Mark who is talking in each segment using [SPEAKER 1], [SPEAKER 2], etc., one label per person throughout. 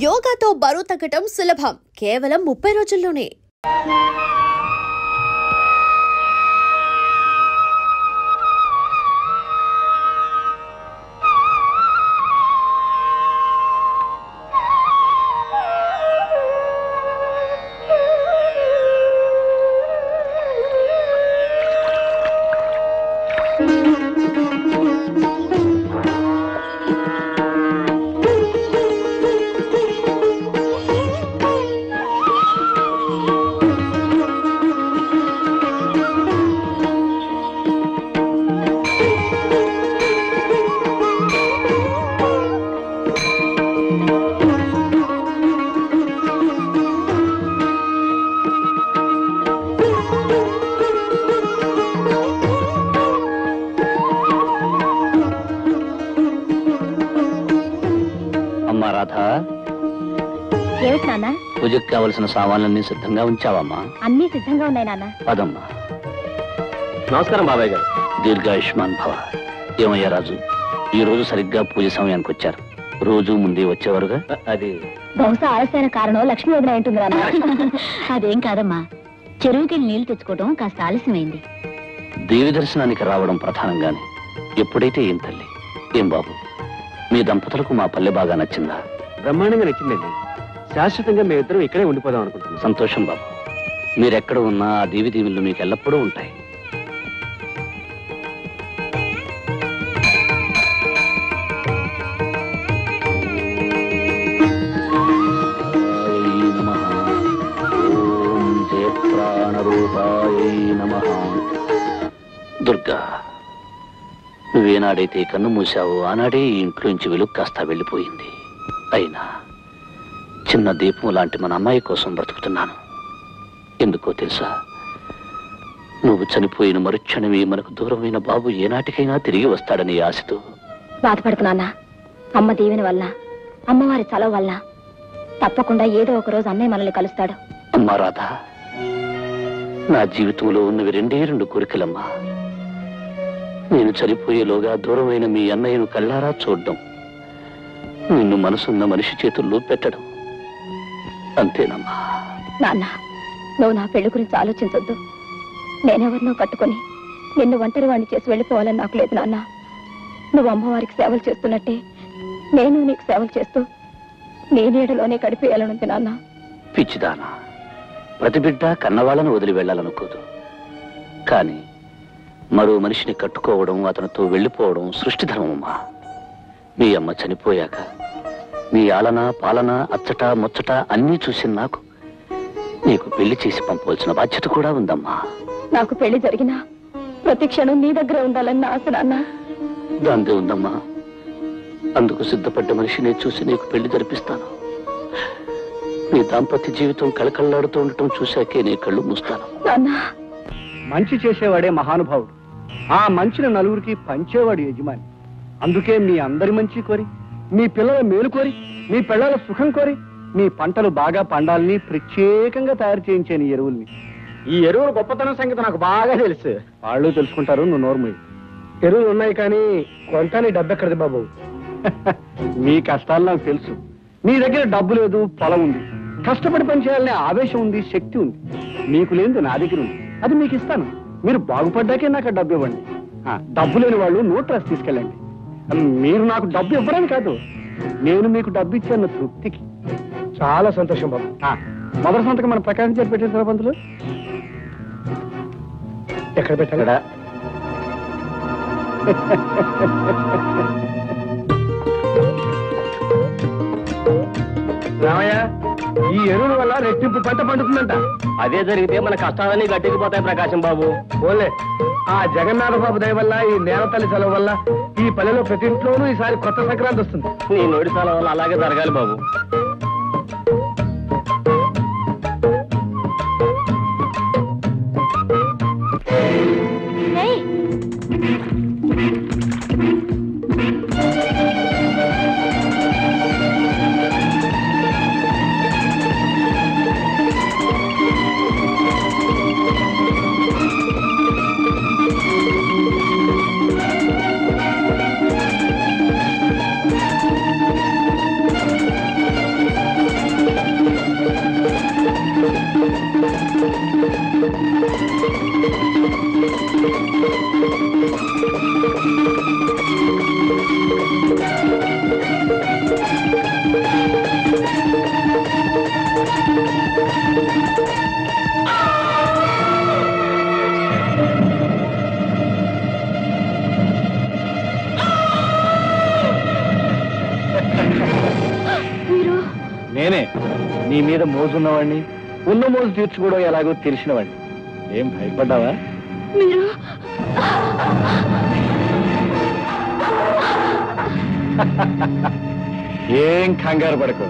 [SPEAKER 1] యోగాతో బరువు తగ్గటం సులభం, కేవలం 30 రోజుల్లోనే.
[SPEAKER 2] పూజకు కావలసిన సామాన్లన్నీ సిద్ధంగా ఉంచావమ్మా?
[SPEAKER 3] అన్నీ సిద్ధంగా ఉన్నాయి నాన్న.
[SPEAKER 2] పదమ్మా.
[SPEAKER 4] నమస్కారం బాబాయ్ గారు.
[SPEAKER 2] దీర్ఘాయుష్మాన్ భవ. ఏమయ్యా రాజు, ఈ రోజు సరిగ్గా పూజ సమయానికి వచ్చారు. రోజు ముందే వచ్చేవారుగా?
[SPEAKER 4] అది
[SPEAKER 3] బహుశా ఆలస్యమైన కారణం లక్ష్మీ వదిన ఉంటుంది నాన్న. అదేం కాదమ్మా, చెరువుకి నీళ్లు తెచ్చుకోవడం కాస్త ఆలస్యమైంది.
[SPEAKER 2] దేవి దర్శనానికి రావడం ప్రధానంగానే. ఎప్పుడైతే ఏం తల్లి. ఏం బాబు, మీ దంపతులకు మా పల్లె బాగా నచ్చిందా?
[SPEAKER 4] బ్రహ్మాండంగా నచ్చిందండి. శాశ్వతంగా మేమిద్దరం ఇక్కడే ఉండిపోదాం అనుకుంటున్నాం.
[SPEAKER 2] సంతోషం బాబు. మీరెక్కడ ఉన్నా ఆ దేవి దీవులు మీకు ఎల్లప్పుడూ ఉంటాయి. దుర్గా, నువ్వేనాడైతే కన్ను మూసావో ఆనాడే ఈ ఇంట్లోంచి వెలుగు కాస్త వెళ్ళిపోయింది. అయినా చిన్న దీపం లాంటి మన అమ్మాయి కోసం బ్రతుకుతున్నాను. ఎందుకో తెలుసా, నువ్వు చనిపోయిన మరుక్షణమే మనకు దూరమైన బాబు ఏనాటికైనా తిరిగి వస్తాడని ఆశతో.
[SPEAKER 3] బాధపడుతున్నానా? అమ్మ దీవెన వల్ల, అమ్మవారి చలవ వల్ల తప్పకుండా ఏదో ఒక రోజు అన్నయ్య మనల్ని కలుస్తాడు.
[SPEAKER 2] అమ్మా రాధా, నా జీవితంలో ఉన్నవి రెండే 2 కోరికలమ్మా. నేను చనిపోయేలోగా దూరమైన మీ అన్నయ్యను కళ్ళారా చూడడం, నిన్ను మనసున్న మనిషి చేతుల్లో పెట్టడం. అంతేనమ్మా.
[SPEAKER 3] నాన్న, నువ్వు నా పెళ్లి గురించి ఆలోచించొద్దు. నేనెవరినో కట్టుకొని నిన్ను ఒంటరి వాడిని చేసి వెళ్ళిపోవాలని నాకు లేదు నాన్న. నువ్వు అమ్మవారికి సేవలు చేస్తున్నట్టే నేను నీకు సేవలు చేస్తూ నీ నీడలోనే గడిపేయాలనుంది నాన్న.
[SPEAKER 2] పిచ్చిదానా, ప్రతి బిడ్డ కన్నవాళ్ళను వదిలి వెళ్ళాలనుకోదు. కానీ మరో మనిషిని కట్టుకోవడం, అతనితో వెళ్ళిపోవడం సృష్టి ధర్మమ్మా. మీ అమ్మ చనిపోయాక మీ ఆలన పాలన అచ్చట ముచ్చట అన్నీ చూసి నాకు నీకు పెళ్లి చేసి పంపవలసిన బాధ్యత కూడా ఉందమ్మా.
[SPEAKER 3] నాకు పెళ్లి జరిగినా ప్రతి క్షణం నీ దగ్గర ఉండాలని ఆశ నాన్న.
[SPEAKER 2] దాందే ఉందమ్మా. అందుకు సిద్ధపడ్డ మనిషిని చూసి నీకు పెళ్లి జరిపిస్తాను. నీ దాంపత్య జీవితం కళకళలాడుతూ ఉండటం చూశాకే నీ కళ్ళు మూస్తాను.
[SPEAKER 4] మంచి చేసేవాడే మహానుభావుడు. ఆ మంచిని నలుగురికి పంచేవాడు యజమాని. అందుకే మీ అందరి మంచి కోరి, మీ పిల్లల మేలు కోరి, మీ పిల్లల సుఖం కోరి, మీ పంటలు బాగా పండాలని ప్రత్యేకంగా తయారు చేయించాను ఈ ఎరువుల్ని. ఈ ఎరువుల గొప్పతనం సంగతి నాకు బాగా తెలుసు. వాళ్ళు తెలుసుకుంటారు, నువ్వు నోర్మూయి. ఎరువులు ఉన్నాయి కానీ కొంత నీ డబ్బు ఎక్కడిది బాబు? మీ కష్టాలు నాకు తెలుసు. మీ దగ్గర డబ్బు లేదు, పొలం ఉంది, కష్టపడి పనిచేయాలనే ఆవేశం ఉంది, శక్తి ఉంది. మీకు లేదు, నా దగ్గర ఉంది. అది మీకు ఇస్తాను. మీరు బాగుపడ్డాకే నాకు డబ్బు ఇవ్వండి. డబ్బు లేని వాళ్ళు నోట్ రాసి తీసుకెళ్ళండి. మీరు నాకు డబ్బు ఇవ్వడానికి కాదు, నేను మీకు డబ్బు ఇచ్చాను తృప్తికి. చాలా సంతోషం బాబు. మొదటి సంతకం మన ప్రకాశం చేసి పెట్టేసారా పంతులు? ఎక్కడ పెట్టాడా? రామయ్య, ఈ ఎరువుల వల్ల రెట్టింపు పంట పండుతుందంట. అదే జరిగితే మన కష్టాలన్నీ గట్టెక్కిపోతాయి ప్రకాశం బాబు. ఓలే, ఆ జగన్నాథ బాబు దయ వల్ల, ఈ నేల తల్లి సెలవు వల్ల ఈ పల్లెలో ప్రతి ఇంట్లోనూ ఈసారి కొత్త సంక్రాంతి వస్తుంది. నీ నోటి సెలవు వల్ల అలాగే జరగాలి బాబు. నేనే నీ మీద మోజున్నవాడిని, ఉన్న మోజు తీర్చుకోవడం ఎలాగో తెలిసినవాడిని. ఏం భయపడ్డావా?
[SPEAKER 3] మీరు
[SPEAKER 4] ఏం కంగారు పడకు.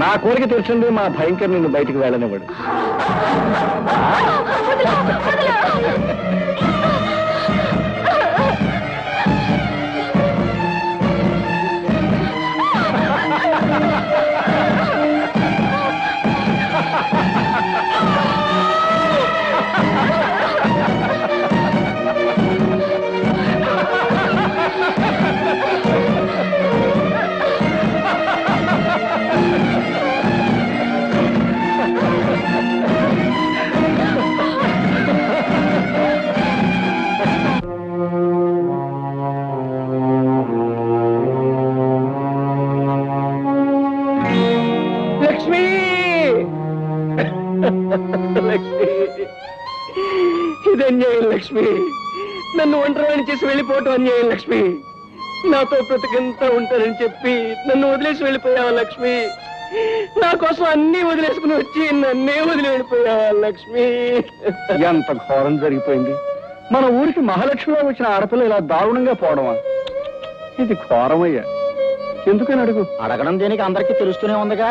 [SPEAKER 4] నా కోరిక తెలిసిందే మా భయంకర్ నిన్ను బయటికి వెళ్ళనివ్వడు. ఇది అన్యాయం లక్ష్మి. నన్ను ఒంటరిని చేసి వెళ్ళిపోవటం అన్యాయం లక్ష్మి. నాతో బ్రతికంతా ఉంటారని చెప్పి నన్ను వదిలేసి వెళ్ళిపోయావా లక్ష్మి? నా కోసం అన్ని వదిలేసుకుని వచ్చి నన్నే వదిలి వెళ్ళిపోయావా లక్ష్మి? ఎంత ఘోరం జరిగిపోయింది. మన ఊరికి మహాలక్ష్మిలో వచ్చిన ఆడపిల్ల ఇలా దారుణంగా పోవడమా? ఇది ఘోరమయ్యా. ఎందుకని అడుగు.
[SPEAKER 5] అడగడం దేనికి అందరికీ తెలుస్తూనే ఉందిగా.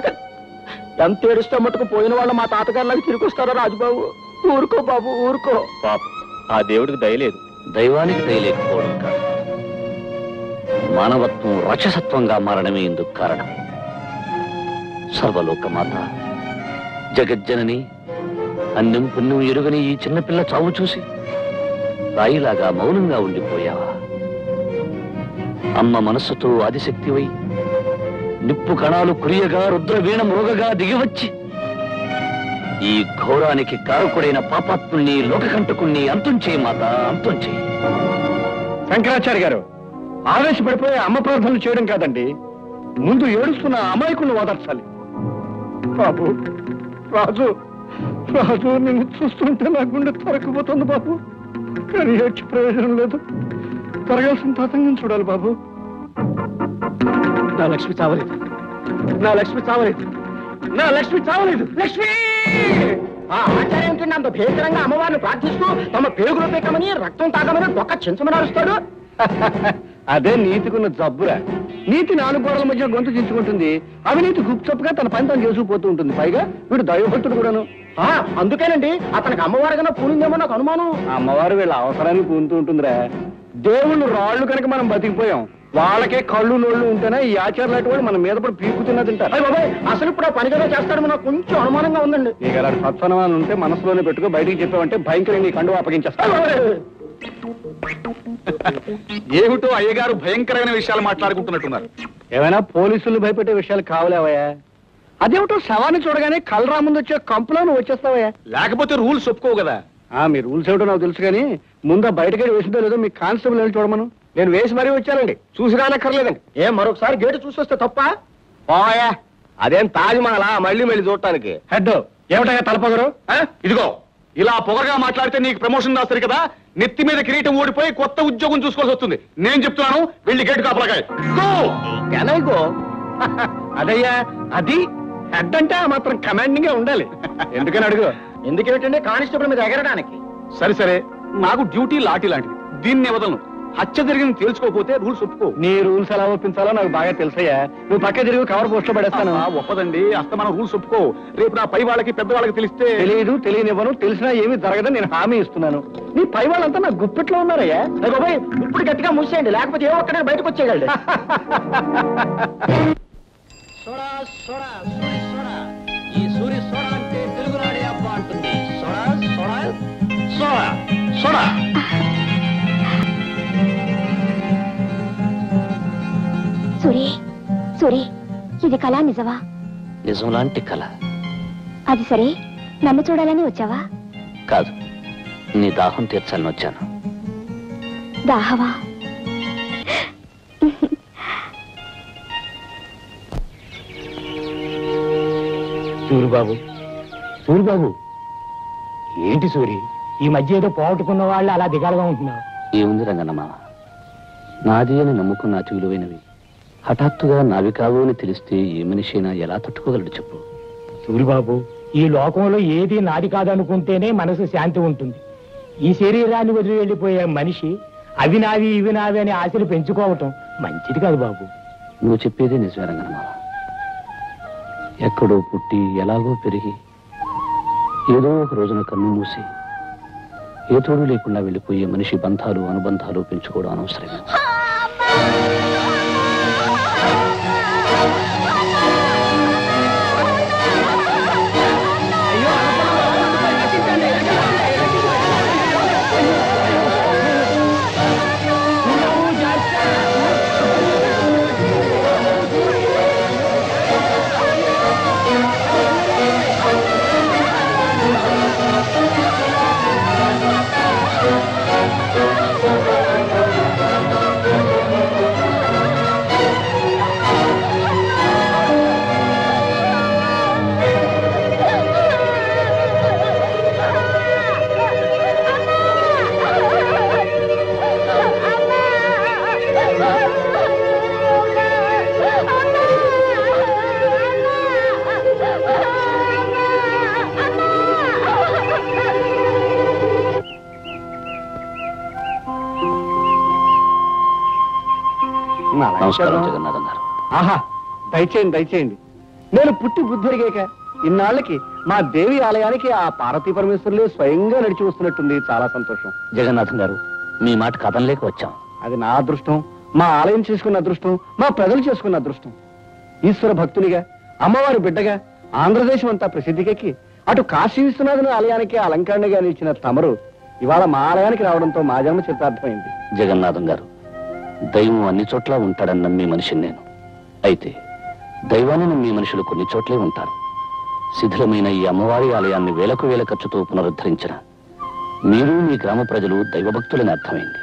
[SPEAKER 5] ఎంత ఏడుస్తే మట్టుకు పోయిన వాళ్ళు మా తాతగారిలాగా తిరిగి వస్తారా రాజుబాబు? ఊరుకో బాబు, ఊరుకో.
[SPEAKER 2] పాప
[SPEAKER 5] ఆ దేవుడికి దయలేదు.
[SPEAKER 2] దైవానికి దయలేకపోవడం కాదు, మానవత్వం రాక్షసత్వంగా మారడమే ఇందుకు కారణం. సర్వలోకమాత, జగజ్జనని, అన్నం పుణ్యం ఎరుగని ఈ చిన్నపిల్ల చావు చూసి రాయిలాగా మౌనంగా ఉండిపోయావా? అమ్మ మనస్సుతో ఆదిశక్తివై నిప్పు కణాలు కురియగా రుద్రవీణ మృగగా దిగివచ్చి ఈ ఘోరానికి కారకుడైన పాపాత్ముల్ని లోకకంటకుణ్ణి అంతం చేయి మాత, అంతం చేయి.
[SPEAKER 4] శంకరాచార్య గారు, ఆవేశపడిపోయి అమ్మ ప్రార్థనలు చేయడం కాదండి, ముందు ఏడుస్తున్న అమాయకులను ఓదార్చాలి. బాబు, రాజు రాజు నిన్ను చూస్తుంటే నా గుండె తరకపోతుంది బాబు. కానీ ఏడ్చి ప్రయోజనం లేదు. జరగాల్సిన తతంగం చూడాలి బాబు. నా లక్ష్మి చావలేదు, నా లక్ష్మి చావలేదు, నా లక్ష్మి చావలేదు. లక్ష్మి!
[SPEAKER 5] ఆ ఆచార్యం కింద అంత భీకరంగా అమ్మవారిని ప్రార్థిస్తూ తమ పేగులు పెట్టమని రక్తం తాగమని ఒక్క చెంచమని అరుస్తాడు.
[SPEAKER 4] అదే నీతికున్న జబ్బురా. నీతి 4 గోడల మధ్య గొంతు చించుకుంటుంది, అవినీతి గుప్చప్పుగా తన పని తను చేసుకుపోతూ ఉంటుంది. పైగా వీడు దైవభక్తుడు కూడాను.
[SPEAKER 5] అందుకేనండి అతనికి అమ్మవారి కన్నా పూనిందేమో నాకు అనుమానం.
[SPEAKER 4] అమ్మవారు వీళ్ళ అవసరానికి పూనుతూ ఉంటుందిరా. దేవుళ్ళు రాళ్ళు కనుక మనం బతికిపోయాం. వాళ్ళకే కళ్ళు నోళ్ళు ఉంటేనే ఈ ఆచారాలు వాడు మన మీద పడి పీకు తిన్నా తింటారు.
[SPEAKER 5] బాబాయ్, అసలు ఇప్పుడు ఆ పనిగా చేస్తాడు నాకు కొంచెం అనుమానంగా ఉందండి.
[SPEAKER 4] నీకు అలాంటి సత్సనమానం ఉంటే మనసులోనే పెట్టుకో, బయటికి చెప్పావంటే భయంకరంగా నీ కండు అప్పగించేస్తా.
[SPEAKER 6] ఏమిటో అయ్యగారు భయంకరమైన విషయాలు మాట్లాడుకుంటున్నట్టున్నారు.
[SPEAKER 4] ఏమైనా పోలీసులు భయపెట్టే విషయాలు కావలేవయ్యా? అదేమిటో శవాన్ని చూడగానే కలరా ముందు వచ్చే కంపులో నువ్వు వచ్చేస్తావయ్యా.
[SPEAKER 6] లేకపోతే రూల్స్ ఒప్పుకోవు కదా.
[SPEAKER 4] మీ రూల్స్ ఏమిటో నాకు తెలుసు, కానీ ముందా బయటకెళ్ళి వేసిందో లేదో మీ కానిస్టేబుల్ వెళ్ళి చూడమను.
[SPEAKER 5] నేను వేసి మరీ వచ్చానండి, చూసి రానక్కర్లేదండి. ఏం మరొకసారి గేటు చూసి వస్తే తప్ప?
[SPEAKER 6] పోయా, అదేం తాజ్మహల్ మళ్ళీ మళ్ళీ చూడటానికి.
[SPEAKER 4] హెడ్ ఏమిటయ్యా తలపగరు?
[SPEAKER 6] ఇదిగో ఇలా పొగరగా మాట్లాడితే నీకు ప్రమోషన్ రాస్తారు కదా, నెత్తి మీద కిరీటం ఓడిపోయి కొత్త ఉద్యోగం చూసుకోవాల్సి వస్తుంది. నేను చెప్తున్నాను, వెళ్ళి గేటు కాపలాగా.
[SPEAKER 4] అదయ్యా, అది హెడ్ అంటే ఆ మాత్రం కమాండింగ్ గా ఉండాలి. ఎందుకని అడుగు.
[SPEAKER 5] ఎందుకేమిటండి కానిస్టేబుల్ మీద ఎగరడానికి?
[SPEAKER 6] సరే సరే, నాకు డ్యూటీ లాఠీ లాంటిది, దీన్ని వదలను. హత్య జరిగింది తెలుసుకోకపోతే రూల్స్ ఒప్పుకో.
[SPEAKER 4] నీ రూల్స్ ఎలా ఒప్పించాలో నాకు బాగా తెలుసయ్యా. నువ్వు పక్క తిరిగి కవర్ పోస్ట్ లో పడేస్తాను.
[SPEAKER 6] ఒప్పదండి, అస్తమానం రూల్స్ ఒప్పుకో. రేపు నా పై వాళ్ళకి పెద్ద వాళ్ళకి తెలిస్తే.
[SPEAKER 4] తెలియదు, తెలియనివ్వను, తెలిసినా ఏమీ జరగదని నేను హామీ ఇస్తున్నాను. నీ పై వాళ్ళంతా నా గుప్పిట్లో ఉన్నారయ్యా.
[SPEAKER 5] బాబాయ్, ఇప్పుడు గట్టిగా మూసేయండి, లేకపోతే ఏ ఒక్కడే బయటకు వచ్చేయగలడు.
[SPEAKER 2] ఈ సూర్య సోడా అంటే తెలుగునాడే అబ్బా అంటుంది. Soda soda soda soda.
[SPEAKER 3] Suri, Suri, ఇది కళ నిజమా?
[SPEAKER 2] నిజం లాంటి కళ.
[SPEAKER 3] అది సరే, నన్ను చూడాలని వచ్చావా?
[SPEAKER 2] కాదు, నీ దాహం తీర్చాలని వచ్చాను.
[SPEAKER 3] దాహవా?
[SPEAKER 5] సూరిబాబు, సూరిబాబు, ఏంటి సూరి ఈ మధ్య ఏదో పోగొట్టుకున్న వాళ్ళు అలా దిగాలుగా ఉంటున్నావు?
[SPEAKER 2] ఏముంది రంగన్న మామ, నాది అని నమ్ముకున్న అతి విలువైనవి హఠాత్తుగా నావి కావు అని తెలిస్తే ఏ మనిషైనా ఎలా తట్టుకోగలడు చెప్పు.
[SPEAKER 5] సూరిబాబు, ఈ లోకంలో ఏది నాది కాదనుకుంటేనే మనసు శాంతి ఉంటుంది. ఈ శరీరాన్ని వదిలి వెళ్ళిపోయే మనిషి అవి నావి ఇవి నావి అని ఆశలు పెంచుకోవటం మంచిది కాదు బాబు.
[SPEAKER 2] నువ్వు చెప్పేది నిజమే రంగనాథ. ఎక్కడో పుట్టి ఎలాగో పెరిగి ఏదో ఒక రోజున కన్ను మూసి ఏ తోడు లేకుండా వెళ్ళిపోయే మనిషి బంధాలు అనుబంధాలు పెంచుకోవడం అనవసరమే. నమస్కారం జగన్నాథం గారు.
[SPEAKER 4] ఆహా, దయచేయండి దయచేయండి. నేను పుట్టి బుద్ధి ఎరిగాక ఇన్నాళ్ళకి మా దేవి ఆలయానికి ఆ పార్వతీ పరమేశ్వరులే స్వయంగా నడిచి వస్తున్నట్టుంది. చాలా సంతోషం.
[SPEAKER 2] జగన్నాథం గారు, మీ మాట కథంలేక వచ్చాం.
[SPEAKER 4] అది నా అదృష్టం, మా ఆలయం చేసుకున్న అదృష్టం, మా ప్రజలు చేసుకున్న అదృష్టం. ఈశ్వర భక్తునిగా, అమ్మవారి బిడ్డగా ఆంధ్రదేశం అంతా ప్రసిద్ధికెక్కి అటు కాశీ విశ్వనాథుని ఆలయానికి అలంకరణగా నిలిచిన తమరు ఇవాళ మా ఆలయానికి రావడంతో మా జన్మ చిత్తార్థమైంది.
[SPEAKER 2] జగన్నాథం గారు, దైవం అన్ని చోట్ల ఉంటాడని నమ్మే మనిషిని నేను. అయితే దైవాన్ని నమ్మే మనుషులు కొన్ని చోట్లే ఉంటారు. శిథిలమైన ఈ అమ్మవారి ఆలయాన్ని వేలకు వేల ఖర్చుతో పునరుద్ధరించిన మీరు మీ గ్రామ ప్రజలు దైవభక్తులని అర్థమైంది.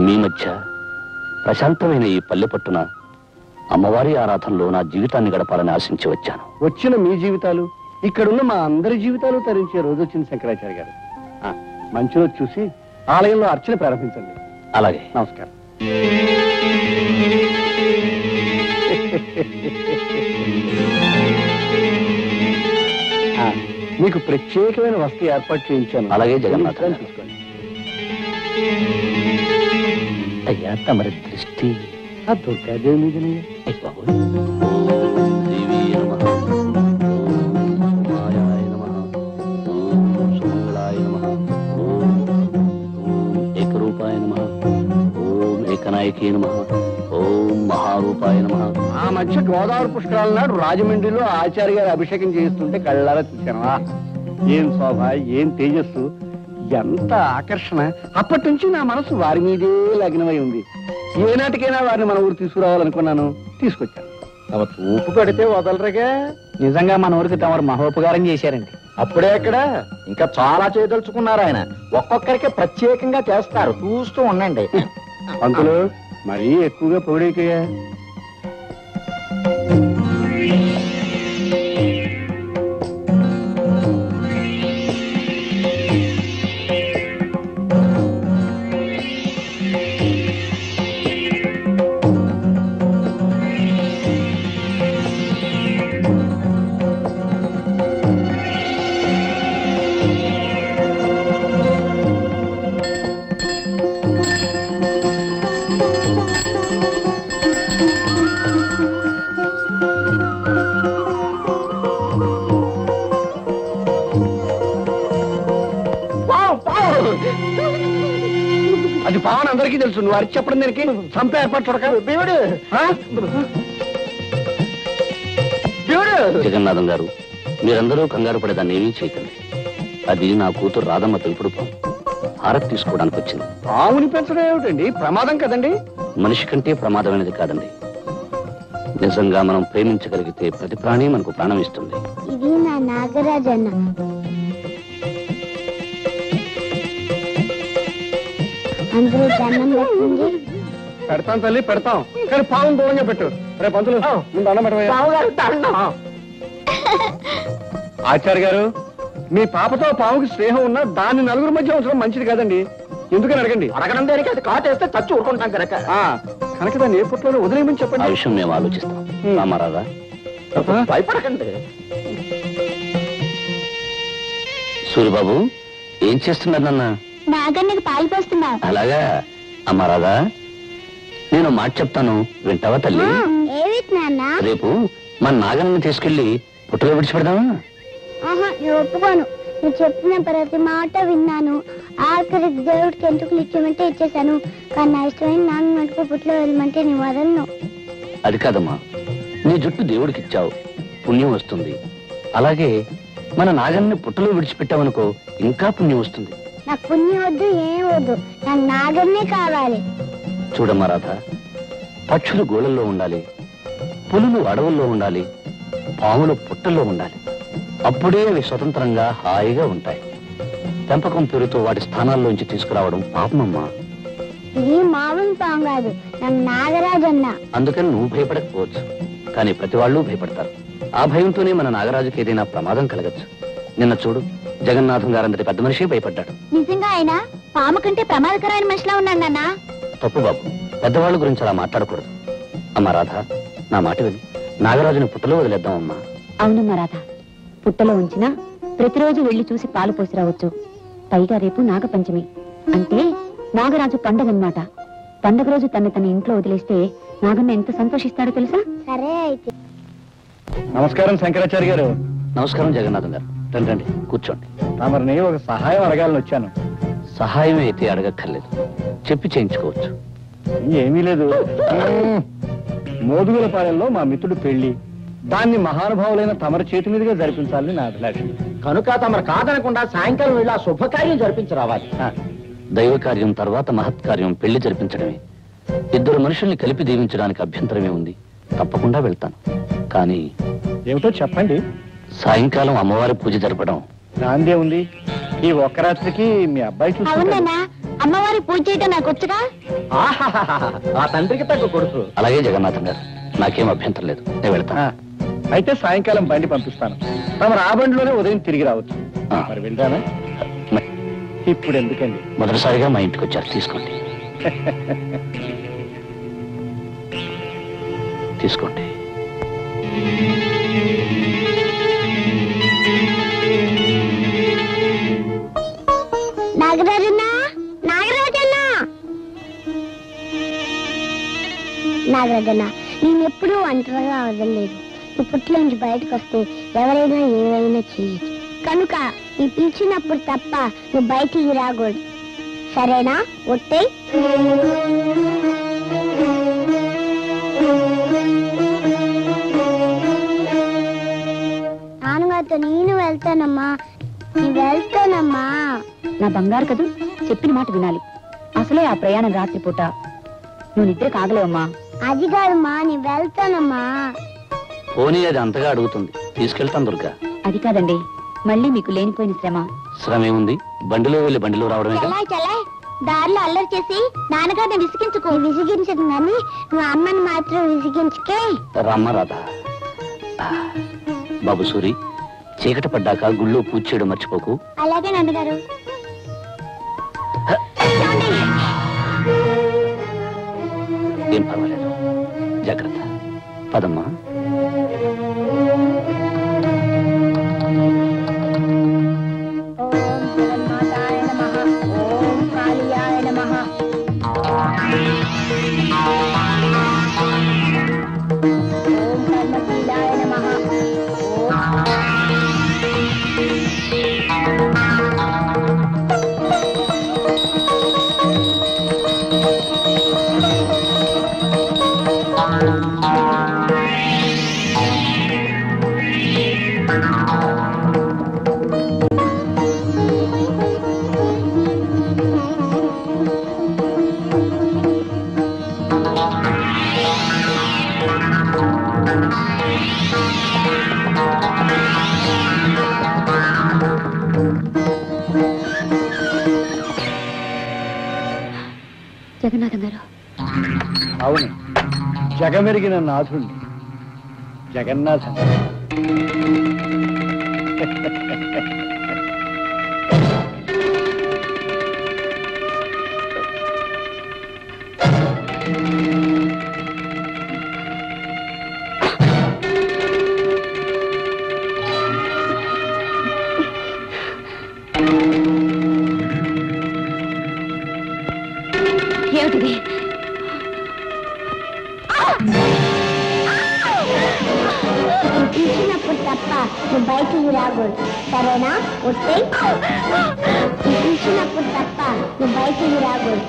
[SPEAKER 2] మీ మధ్య ప్రశాంతమైన ఈ పల్లె పట్టున అమ్మవారి ఆరాధనలో నా జీవితాన్ని గడపాలని ఆశించి వచ్చాను.
[SPEAKER 4] వచ్చిన మీ జీవితాలు, ఇక్కడున్న మా అందరి జీవితాలు తరించే రోజు వచ్చింది శంకరాచార్య గారు. మంచి రోజు చూసి ఆలయంలో అర్చన ప్రారంభించండి.
[SPEAKER 2] అలాగే.
[SPEAKER 4] నమస్కారం. మీకు ప్రత్యేకమైన వస్తు ఏర్పాటు చేయించాను.
[SPEAKER 2] అలాగే జగన్నాథ్ గారు.
[SPEAKER 4] తీసుకోండి.
[SPEAKER 2] అయ్యా, తమరి దృష్టి
[SPEAKER 4] ఆ దుర్గాదేవి మీదనే.
[SPEAKER 2] ఏకరూపాయ నమః, ఓం ఏకనాయకే నమః, ఓం మహారూపాయ నమః.
[SPEAKER 4] ఆ మధ్య గోదావరి పుష్కరాల నాడు రాజమండ్రిలో ఆచార్య గారు అభిషేకం చేస్తుంటే కళ్ళారా చూశాను. ఏం శోభ, ఏం తేజస్సు, ఎంత ఆకర్షణ. అప్పటి నుంచి నా మనసు వారి మీదే లగ్నమై ఉంది. ఏనాటికైనా వారిని మన ఊరు తీసుకురావాలనుకున్నాను, తీసుకొచ్చాను. తమ చూపు పడితే వదలరుగా. నిజంగా మన ఊరికి తమరు మహోపకారం చేశారండి.
[SPEAKER 5] అప్పుడే అక్కడ ఇంకా చాలా చేయదలుచుకున్నారు ఆయన. ఒక్కొక్కరికి ప్రత్యేకంగా చేస్తారు, చూస్తూ ఉండండి.
[SPEAKER 4] పంతులు మరీ ఎక్కువగా పొగిడేకయ్యా. అది పావన్ అందరికీ తెలుసు. నువ్వు అరిచి చెప్పడం దానికి చంప ఏర్పాటు చూడక. దేవుడు
[SPEAKER 2] జగన్నాథం గారు, మీరందరూ కంగారు పడేదాన్ని ఏమీ చేయకండి. అది నా కూతురు రాధమ్మ పెంపుడు పాము. హారతి తీసుకోవడానికి వచ్చింది.
[SPEAKER 4] పాముని పెంచడం ఏమిటండి? ప్రమాదం కదండి.
[SPEAKER 2] మనిషి కంటే ప్రమాదమైనది కాదండి. నిజంగా మనం ప్రేమించగలిగితే ప్రతి ప్రాణి మనకు ప్రాణం ఇస్తుంది.
[SPEAKER 7] ఇది నా నాగరాజన్న. అందరూ దండం పెట్టండి.
[SPEAKER 4] పెడతాం తల్లి, పెడతాం. కానీ పాము దూరంగా పెట్టు. రేపు పంతులు ముందు అన్నం పెట్టవయ్యా. ఆచార్య గారు, మీ పాపతో పాముకి స్నేహం ఉన్నా దాన్ని నలుగురు మధ్య ఉంచడం మంచిది కాదండి. ఎందుకని అడగండి.
[SPEAKER 5] అడగడం దేనికి? అది కాటేస్తే చచ్చి ఊరుకుంటాం కనుక.
[SPEAKER 4] కనుక దాన్ని ఏ పుట్టలో వదిలేయమని
[SPEAKER 2] ఆ
[SPEAKER 4] చెప్పండి.
[SPEAKER 2] విషయం మేము ఆలోచిస్తాం. రామారాధా భయపడకండి. సూరిబాబు ఏం చేస్తున్నారు నాన్న?
[SPEAKER 7] నాగన్నకి పాలు పోస్తున్నా.
[SPEAKER 2] అలాగా అమ్మా రాధా, నేను మాట చెప్తాను, వింటావా తల్లి?
[SPEAKER 7] ఏవి నాన్న?
[SPEAKER 2] రేపు మన నాగన్నని తీసుకెళ్లి పుట్టలో విడిచిపెడదామా?
[SPEAKER 7] ఆహా, నేను ఒప్పుకోను. నువ్వు చెప్పిన ప్రతి మాట విన్నాను. ఆఖరికి దేవుడికి ఎంటుకలు ఇచ్చేమంటే ఇచ్చేసాను. కానీ నా ఇష్టమైన నాన్న మటుకు పుట్లో వెళ్ళమంటే నీ వదలను.
[SPEAKER 2] అది కాదమ్మా, నీ జుట్టు దేవుడికి ఇచ్చావు, పుణ్యం వస్తుంది. అలాగే మన నాగన్ని పుట్టలో విడిచిపెట్టావనుకో, ఇంకా పుణ్యం వస్తుంది.
[SPEAKER 7] నాకు పుణ్యం వద్దు, ఏం వద్దు, నాకు నాగన్నే కావాలి.
[SPEAKER 2] చూడమ్మా రాధ, పక్షులు గోళల్లో ఉండాలి, పులులు అడవుల్లో ఉండాలి, పాములు పుట్టల్లో ఉండాలి. అప్పుడే అవి స్వతంత్రంగా హాయిగా ఉంటాయి. పెంపకం పేరుతో వాటి స్థానాల్లోంచి తీసుకురావడం పాపమమ్మా.
[SPEAKER 7] ఇది మామూలు పాము కాదు, నాకు నాగరాజన్న.
[SPEAKER 2] అందుకని నువ్వు భయపడకపోవచ్చు, కానీ ప్రతి వాళ్ళు భయపడతారు. ఆ భయంతోనే మన నాగరాజుకి ఏదైనా ప్రమాదం కలగచ్చు. నిన్న చూడు, జగన్నాథం గారంతటి పెద్ద మనిషి భయపడ్డాడు.
[SPEAKER 7] నిజంగా ఆయన పాము కంటే ప్రమాదకరమైన మనిషిలా ఉన్నాడు నాన్న.
[SPEAKER 2] తప్పు బాబు, పెద్దవాళ్ళ గురించి అలా మాట్లాడకూడదు. అమ్మా రాధ, నా మాట విని నాగరాజుని పుట్టలో వదిలేద్దామమ్మా.
[SPEAKER 3] అవునమ్మా రాధ, పుట్టలో ఉంచినా ప్రతిరోజు వెళ్లి చూసి పాలు పోసి రావచ్చు. పైగా రేపు నాగపంచమి అంటే నాగరాజు పండగన్నమాట. పండగ రోజు తన ఇంట్లో వదిలేస్తే నాగన్న ఎంత సంతోషిస్తాడో తెలుసా?
[SPEAKER 7] సరే అయితే.
[SPEAKER 4] నమస్కారం శంకరాచార్య గారు.
[SPEAKER 2] నమస్కారం జగన్నాథం గారు. రండి రండి, కూర్చోండి.
[SPEAKER 4] తమరిని ఒక సహాయం అడగాలని వచ్చాను.
[SPEAKER 2] సహాయం అయితే అడగక్కర్లేదు, చెప్పి చేయించుకోవచ్చు.
[SPEAKER 4] ఏమీ లేదు. మోదుగులపాలెంలో మా మిత్రుడు పెళ్లి, దాన్ని మహానుభావులైన తమరి చేతి మీదుగా జరిపించాలని నా అభిలాష.
[SPEAKER 5] కనుక తమరు కాదనకుండా సాయంకాలం వెళ్ళి ఆ శుభకార్యం జరిపించరావాలి.
[SPEAKER 2] దైవ కార్యం తర్వాత మహత్కార్యం పెళ్లి జరిపించడమే. ఇద్దరు మనుషుల్ని కలిపి దీవించడానికి అభ్యంతరమే ఉంది. తప్పకుండా వెళ్తాను. కానీ
[SPEAKER 4] ఏమిటో చెప్పండి.
[SPEAKER 2] సాయంకాలం అమ్మవారి పూజ జరపడం.
[SPEAKER 4] నాందే ఉంది. ఈ ఒక్క రాత్రికి మీ అబ్బాయి చూసుకుంటాడు.
[SPEAKER 7] అవునన్నా, అమ్మవారి పూజ చేయటం నాకు వచ్చుగా.
[SPEAKER 5] ఆ తండ్రికి తగ్గ కొడుకు.
[SPEAKER 2] అలాగే జగన్నాథం గారు, నాకేం అభ్యంతరం లేదు, నేను వెళ్తాను.
[SPEAKER 4] అయితే సాయంకాలం బండి పంపిస్తాను. తమరు ఆ బండిలోనే ఉదయం తిరిగి రావచ్చు. మరి వెళ్దానా? ఇప్పుడు ఎందుకండి?
[SPEAKER 2] మొదటిసారిగా మా ఇంటికి వచ్చారు, తీసుకోండి. తీసుకోండి.
[SPEAKER 7] నాగరాజన్న, నాగరాజన్న, నాగరాజన్న, నేను ఎప్పుడూ ఒంటరిగా వదలలేదు. ఈ పుట్టిలోంచి బయటకు వస్తే ఎవరైనా ఏమైనా చేయొచ్చు. కనుక నీ పిలిచినప్పుడు తప్ప నువ్వు బయటికి రాకూడదు. సరేనా? ఒట్టే. నాన్నగారితో నేను వెళ్తానమ్మా, నేను వెళ్తానమ్మా.
[SPEAKER 3] నా బంగారు కదూ, చెప్పిన మాట వినాలి. అసలే ఆ ప్రయాణం రాత్రిపూట, నువ్వు నిద్ర కాగలేవమ్మా.
[SPEAKER 7] అది కాదమ్మా, నేను వెళ్తానమ్మా.
[SPEAKER 2] పోనీ అది అంతగా అడుగుతుంది, తీసుకెళ్తాను దుర్గా.
[SPEAKER 3] అది కాదండి, మళ్ళీ మీకు లేనిపోయిన శ్రమ.
[SPEAKER 2] శ్రమ ఏముంది? బండిలో వెళ్ళి బండిలో రావడమే.
[SPEAKER 7] చలా చలా, దారిలో అల్లరి చేసి నాన్నగారిని విసిగించుకో. విసిగించదు కానీ నువ్వు అమ్మని మాత్రం విసిగించుకే.
[SPEAKER 2] రామ్మ రాధా. బాబు సూరి, చీకటి పడ్డాక గుళ్ళో పూజ చేయడం మర్చిపోకు.
[SPEAKER 7] అలాగే నాన్నగారు.
[SPEAKER 2] ఏం పర్వాలేదు, జాగ్రత్త. పదమ్మా.
[SPEAKER 3] జగన్నాథం గారు.
[SPEAKER 4] అవును, జగమెరిగిన నాథుణ్ణి, జగన్నాథం.
[SPEAKER 7] పిలిచినప్పుడు తప్ప నువ్వు బయటికి రాకూడదు సరేనా వస్తే పిలిచినప్పుడు తప్ప నువ్వు బయటికి రాకూడదు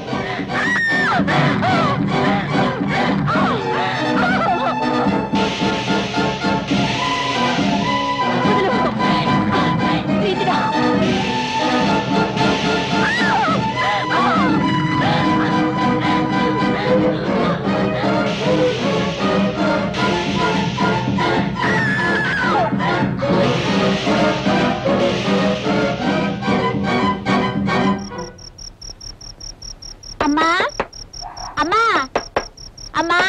[SPEAKER 3] అమ్మా అమ్మా అమ్మా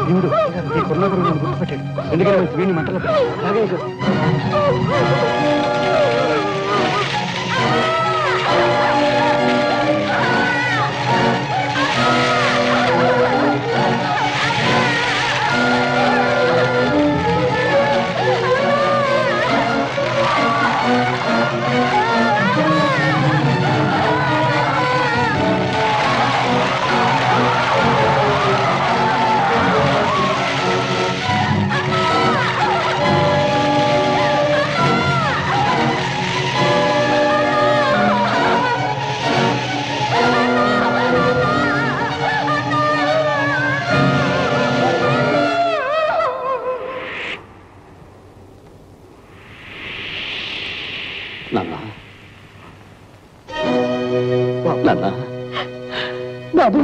[SPEAKER 4] దేవుడు ఈ కొన్నాడు నేను గుర్తుపెట్టాడు ఎందుకంటే వీడిని మంటలో అలాగే
[SPEAKER 3] బాబు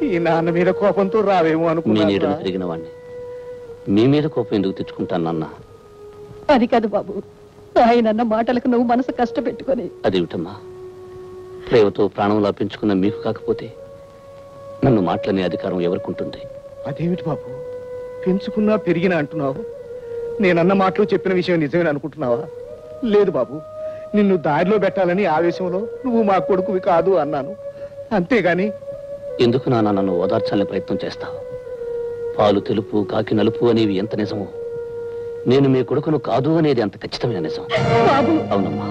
[SPEAKER 4] ఈ నాన్న మీద కోపంతో రావేమో
[SPEAKER 2] మీ
[SPEAKER 4] అనుకున్నా
[SPEAKER 2] నీడను పెరిగిన వాడిని మీ మీద కోపం ఎందుకు తెచ్చుకుంటాను నాన్న?
[SPEAKER 3] అది కాదు బాబు ఆయనన్న మాటలకు నువ్వు మనసు కష్టపెట్టుకొని
[SPEAKER 2] అదేమిటమ్మా, ప్రేమతో ప్రాణం లాపించుకున్న మీకు కాకపోతే నన్ను మాటలనే అధికారం ఎవరికుంటుంది?
[SPEAKER 4] అదేమిటి బాబు పెంచుకున్నా పెరిగినా అంటున్నావు? నేనన్న మాటలు చెప్పిన విషయం నిజమేనా అనుకుంటున్నావా? లేదు బాబు, నిన్ను దారిలో పెట్టాలని ఆవేశంలో నువ్వు మా కొడుకువి కాదు అన్నాను, అంతేగాని.
[SPEAKER 2] ఎందుకు నాన్న నన్ను ఓదార్చాలని ప్రయత్నం చేస్తావు? పాలు తెలుపు కాకి నలుపు అనేవి ఎంత నిజమో, నేను మీ కొడుకును కాదు అనేది అంత ఖచ్చితమైన నిజం. అవునమ్మా,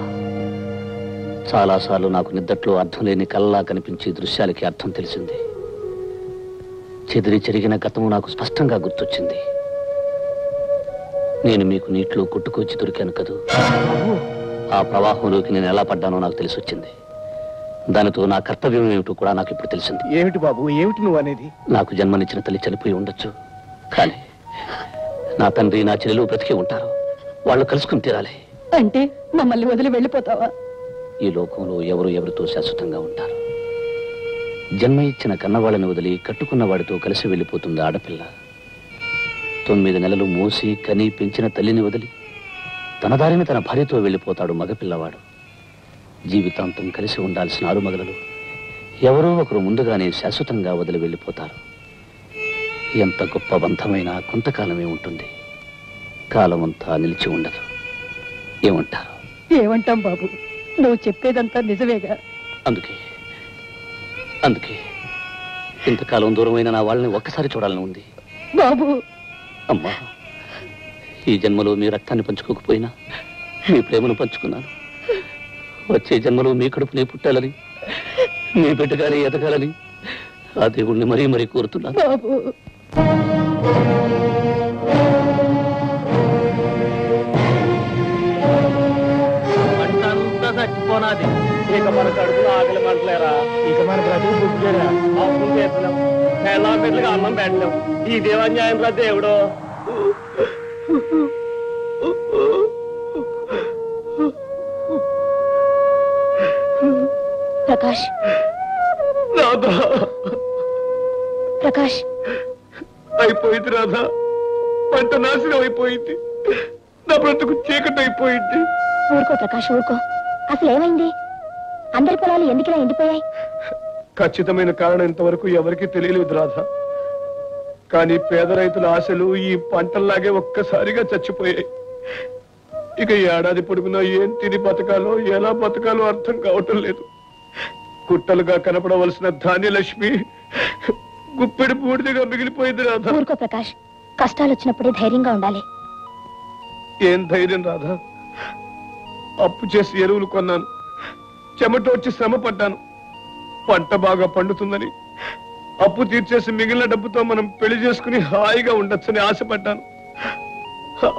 [SPEAKER 2] చాలాసార్లు నాకు నిద్దట్లో అర్థం లేని కళ్ళలా కనిపించే దృశ్యాలకి అర్థం తెలిసింది. చెదిరి చెరిగిన గతము నాకు స్పష్టంగా గుర్తొచ్చింది. నేను మీకు నీటిలో కొట్టుకొచ్చి దొరికాను కదూ, ఆ ప్రవాహంలోకి నేను ఎలా పడ్డానో నాకు తెలిసి వచ్చింది. దానితో నా కర్తవ్యం ఏమిటో కూడా నాకు ఇప్పుడు తెలిసింది.
[SPEAKER 4] ఏమిటి బాబు, ఏమిటి నువ్వు అనేది?
[SPEAKER 2] నాకు జన్మనిచ్చిన తల్లి చనిపోయి ఉండొచ్చు, కానీ నా తండ్రి నా చెల్లెలు బ్రతికి ఉంటారు. వాళ్ళు కలుసుకుని తీరాలి.
[SPEAKER 3] అంటే మమ్మల్ని వదిలి వెళ్ళిపోతావా?
[SPEAKER 2] ఈ లోకంలో ఎవరు ఎవరితో శాశ్వతంగా ఉంటారు. జన్మ ఇచ్చిన కన్నవాళ్ళని వదిలి కట్టుకున్న వాడితో కలిసి వెళ్ళిపోతుంది ఆడపిల్ల. 9 నెలలు మోసి కని పెంచిన తల్లిని వదిలి తన దారిని తన భార్యతో వెళ్ళిపోతాడు మగపిల్లవాడు. జీవితాంతం కలిసి ఉండాల్సిన ఆరుమగలలు ఎవరో ఒకరు ముందుగానే శాశ్వతంగా వదిలి వెళ్ళిపోతారు. ఎంత గొప్ప బంధమైనా కొంతకాలమే ఉంటుంది, కాలం అంతా నిలిచి ఉండదు. ఏమంటారు?
[SPEAKER 3] ఏమంటాం బాబు, నువ్వు చెప్పేదంతా నిజమేగా.
[SPEAKER 2] అందుకే ఇంతకాలం దూరమైన నా వాళ్ళని ఒక్కసారి చూడాలని ఉంది.
[SPEAKER 3] బాబు
[SPEAKER 2] అమ్మా, ఈ జన్మలో మీ రక్తాన్ని పంచుకోకపోయినా మీ ప్రేమను పంచుకున్నాను. వచ్చే జన్మలో మీ కడుపునే పుట్టాలని, మీ బిడ్డగానే ఎదగాలని ఆ దేవుణ్ణి మరీ మరీ కోరుతున్నాను.
[SPEAKER 3] బాబు
[SPEAKER 4] చచ్చిపోనాది. ఇక మన కడుపులో ఆకలి మంటలేరా, ఇక మన బ్రతుకు బుద్ధిరా. అప్పులు చేస్తున్నాం, ఎలా బిడ్డలుగా అన్నం పెట్టలేం. ఈ దేవాన్యాయం రా దేవుడు.
[SPEAKER 3] ప్రకాష్,
[SPEAKER 4] రాధా
[SPEAKER 3] ప్రకాష్
[SPEAKER 4] అయిపోయింది. రాధా పంట నాశనం అయిపోయింది, నా బ్రతుకు చీకటి అయిపోయింది.
[SPEAKER 3] ఊరుకో ప్రకాష్, ఊరుకో. అసలు ఏమైంది? అందరి పొలాలు ఎందుకు ఇలా ఎండిపోయాయి?
[SPEAKER 4] ఖచ్చితమైన కారణం ఇంతవరకు ఎవరికి తెలియలేదు రాధా. కానీ పేద రైతుల ఆశలు ఈ పంటల్లాగే ఒక్కసారిగా చచ్చిపోయాయి. ఇక ఏడాది పొడుగునా ఏం తిని బతకాలో ఎలా బతకాలో అర్థం కావటం లేదు. కుట్టలుగా కనపడవలసిన ధాన్యలక్ష్మి గుప్పెడి బూడిదగా మిగిలిపోయింది రాధా.
[SPEAKER 3] ఊరుకో ప్రకాష్, కష్టాలు వచ్చినప్పుడే ధైర్యంగా ఉండాలి.
[SPEAKER 4] ఏం ధైర్యం రాధా? అప్పు చేసి ఎరువులు కొన్నాను, చెమటోడ్చి శ్రమ పడ్డాను. పంట బాగా పండుతుందని అప్పు తీర్చేసి మిగిలిన డబ్బుతో మనం పెళ్లి చేసుకుని హాయిగా ఉండొచ్చని ఆశపడ్డాను.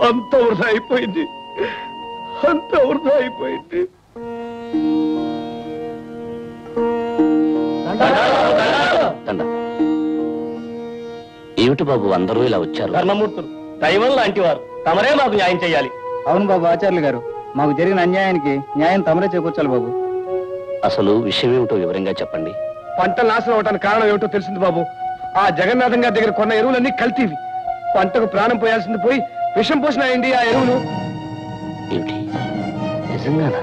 [SPEAKER 4] అంత వృధా అయిపోయింది, అంత వృధా అయిపోయింది.
[SPEAKER 2] ఏమిటి బాబు అందరూ ఇలా వచ్చారు?
[SPEAKER 8] ధర్మమూర్తులు, దైవం లాంటి వారు, తమరే మాకు న్యాయం చేయాలి.
[SPEAKER 9] అవును బాబు ఆచార్యులు గారు, మాకు జరిగిన అన్యాయానికి న్యాయం తమరే చేకూర్చాలి బాబు.
[SPEAKER 2] అసలు విషయం ఏమిటో వివరంగా చెప్పండి.
[SPEAKER 4] పంట నాశనం అవటానికి కారణం ఏమిటో తెలిసింది బాబు. ఆ జగన్నాథం గారి దగ్గర కొన్న ఎరువులన్నీ కల్తీవి. పంటకు ప్రాణం పోయాల్సింది పోయి విషం పోసినాయండి ఆ ఎరువులు.
[SPEAKER 2] ఏమిటి నిజంగానా?